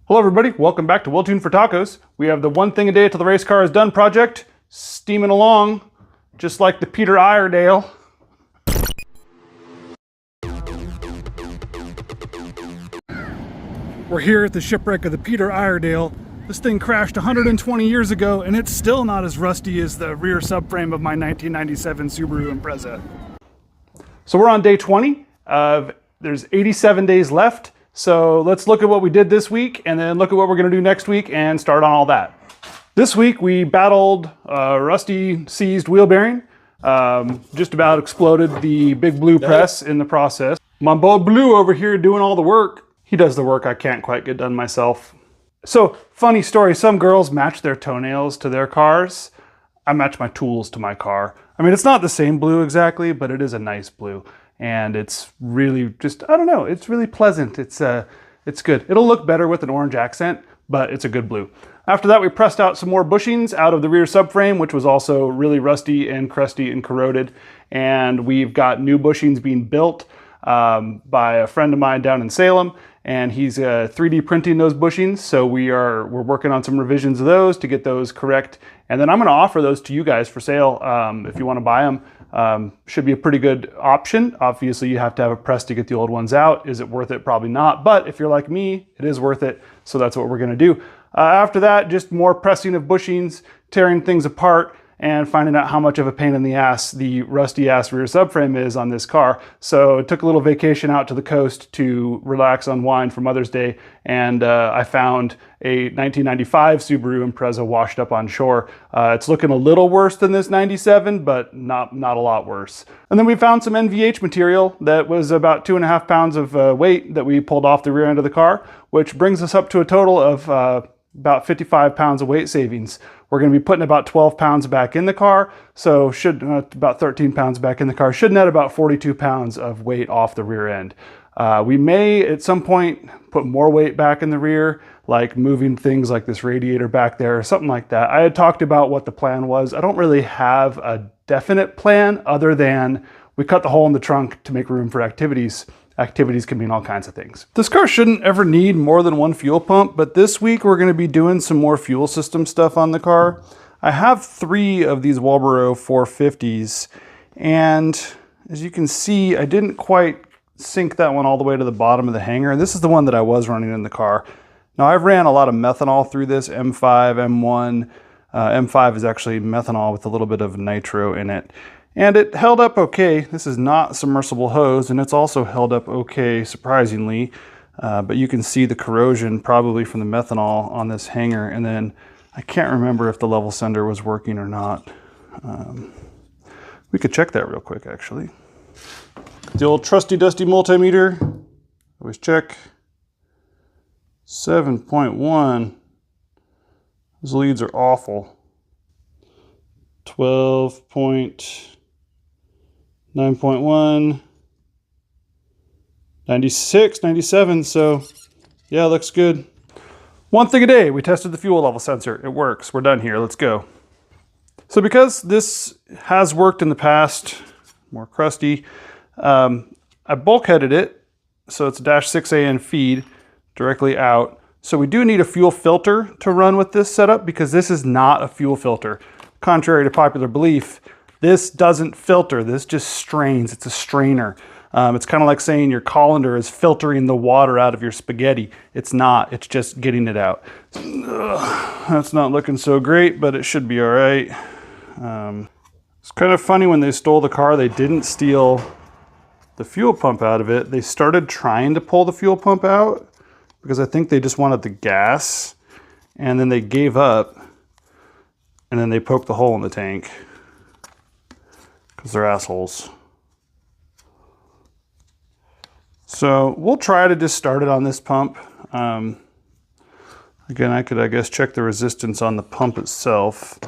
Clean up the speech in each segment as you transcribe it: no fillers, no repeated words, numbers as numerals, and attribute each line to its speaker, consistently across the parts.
Speaker 1: Hello everybody, welcome back to Well Tuned for Tacos. We have the one thing a day till the race car is done project, steaming along, just like the Peter Iredale. We're here at the shipwreck of the Peter Iredale. This thing crashed 120 years ago and it's still not as rusty as the rear subframe of my 1997 Subaru Impreza. So we're on day 20. There's 87 days left. So let's look at what we did this week and then look at what we're gonna do next week and start on all that. This week we battled a rusty seized wheel bearing. Just about exploded the big blue press in the process. My boy Blue over here doing all the work. He does the work I can't quite get done myself. So funny story, some girls match their toenails to their cars. I match my tools to my car. I mean, it's not the same blue exactly, but it is a nice blue. And it's really just, I don't know, it's really pleasant. It's good. It'll look better with an orange accent, but it's a good blue. After that, we pressed out some more bushings out of the rear subframe, which was also really rusty and crusty and corroded. And we've got new bushings being built by a friend of mine down in Salem, and he's 3D printing those bushings. So we're working on some revisions of those to get those correct. And then I'm gonna offer those to you guys for sale if you wanna buy them. Should be a pretty good option. Obviously you have to have a press to get the old ones out. Is it worth it? Probably not. But if you're like me, it is worth it. So that's what we're gonna do. After that, just more pressing of bushings, tearing things apart, and finding out how much of a pain in the ass the rusty ass rear subframe is on this car. So I took a little vacation out to the coast to relax, unwind for Mother's Day, and I found a 1995 Subaru Impreza washed up on shore. It's looking a little worse than this 97, but not a lot worse. And then we found some NVH material that was about 2.5 pounds of weight that we pulled off the rear end of the car, which brings us up to a total of about 55 pounds of weight savings. We're going to be putting about 12 pounds back in the car, so should about 13 pounds back in the car. Should net about 42 pounds of weight off the rear end. We may at some point put more weight back in the rear, like moving things like this radiator back there or something like that. I had talked about what the plan was. I don't really have a definite plan other than we cut the hole in the trunk to make room for activities. Activities can mean all kinds of things. This car shouldn't ever need more than one fuel pump, but this week we're going to be doing some more fuel system stuff on the car. I have 3 of these Walbro 450s, and as you can see, I didn't quite sink that one all the way to the bottom of the hanger. This is the one that I was running in the car. Now I've ran a lot of methanol through this, M5, M1. M5 is actually methanol with a little bit of nitro in it. And it held up okay. This is not submersible hose, and it's also held up okay, surprisingly. But you can see the corrosion probably from the methanol on this hanger. And then I can't remember if the level sender was working or not. We could check that real quick, actually. The old trusty dusty multimeter. Always check. 7.1. Those leads are awful. 9.1, 96, 97, so yeah, looks good. One thing a day, we tested the fuel level sensor. It works, we're done here, let's go. So because this has worked in the past, more crusty, I bulkheaded it, so it's a -6AN feed directly out. So we do need a fuel filter to run with this setup because this is not a fuel filter. Contrary to popular belief, this doesn't filter, this just strains, it's a strainer. It's kind of like saying your colander is filtering the water out of your spaghetti. It's not, it's just getting it out. That's not looking so great, but it should be all right. It's kind of funny, when they stole the car, they didn't steal the fuel pump out of it. They started trying to pull the fuel pump out because I think they just wanted the gas, and then they gave up, and then they poked the hole in the tank. Because they're assholes. So we'll try to just start it on this pump. Again, I could, I guess, check the resistance on the pump itself,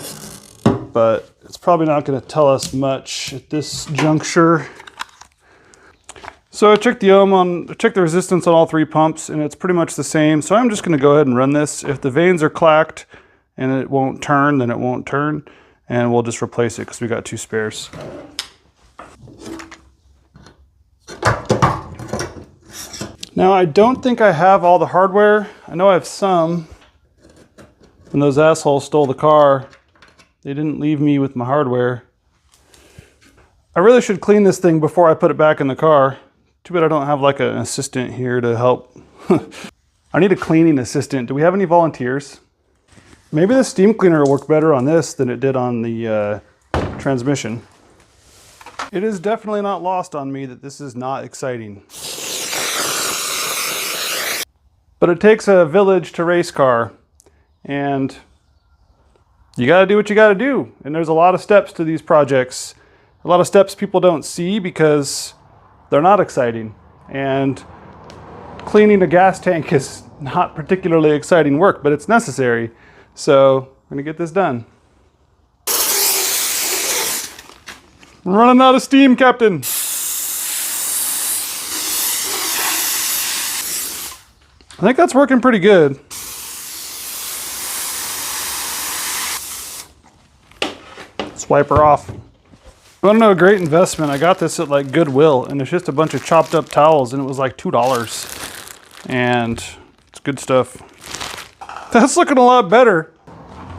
Speaker 1: but it's probably not going to tell us much at this juncture. So I checked the resistance on all 3 pumps, and it's pretty much the same. So I'm just going to go ahead and run this. If the vanes are clacked and it won't turn, then it won't turn. And we'll just replace it because we got 2 spares. Now, I don't think I have all the hardware. I know I have some. When those assholes stole the car, they didn't leave me with my hardware. I really should clean this thing before I put it back in the car. Too bad I don't have like an assistant here to help. I need a cleaning assistant. Do we have any volunteers? Maybe the steam cleaner will work better on this than it did on the transmission. It is definitely not lost on me that this is not exciting. But it takes a village to race car, and you gotta do what you gotta do. And there's a lot of steps to these projects. A lot of steps people don't see because they're not exciting. And cleaning a gas tank is not particularly exciting work, but it's necessary. So I'm gonna get this done. I'm running out of steam, Captain. I think that's working pretty good. Let's wipe her off. I want to know a great investment. I got this at like Goodwill, and it's just a bunch of chopped up towels, and it was like $2. And it's good stuff. That's looking a lot better.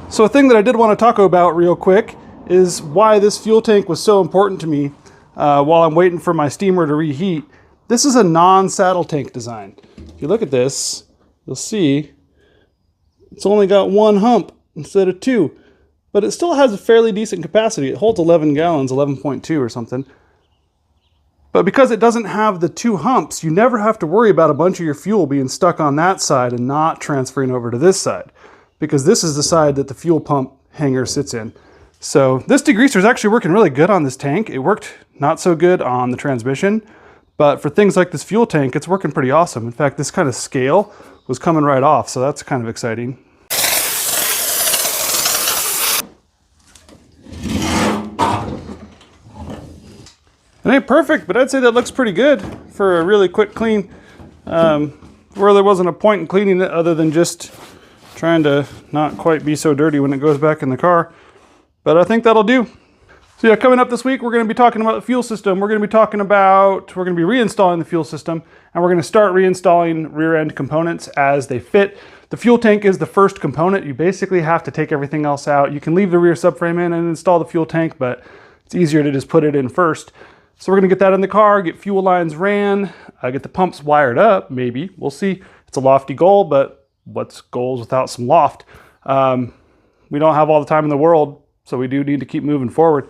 Speaker 1: So a thing that I did want to talk about real quick is why this fuel tank was so important to me while I'm waiting for my steamer to reheat. This is a non-saddle tank design. If you look at this, you'll see it's only got one hump instead of two, but it still has a fairly decent capacity. It holds 11 gallons, 11.2 or something. But because it doesn't have the two humps, you never have to worry about a bunch of your fuel being stuck on that side and not transferring over to this side, because this is the side that the fuel pump hanger sits in. So this degreaser is actually working really good on this tank. It worked not so good on the transmission, but for things like this fuel tank, it's working pretty awesome. In fact, this kind of scale was coming right off, so that's kind of exciting. It ain't perfect, but I'd say that looks pretty good for a really quick clean, where there wasn't a point in cleaning it other than just trying to not quite be so dirty when it goes back in the car. But I think that'll do. So yeah, coming up this week, we're going to be talking about the fuel system. We're going to be reinstalling the fuel system, and we're going to start reinstalling rear end components as they fit. The fuel tank is the first component. You basically have to take everything else out. You can leave the rear subframe in and install the fuel tank, but it's easier to just put it in first. So we're going to get that in the car, get fuel lines ran, get the pumps wired up, maybe. We'll see. It's a lofty goal, but what's goals without some loft? We don't have all the time in the world, so we do need to keep moving forward.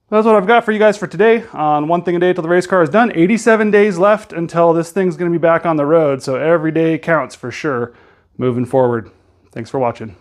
Speaker 1: That's what I've got for you guys for today on One Thing a Day till the race car is done. 87 days left until this thing's going to be back on the road, so every day counts for sure moving forward. Thanks for watching.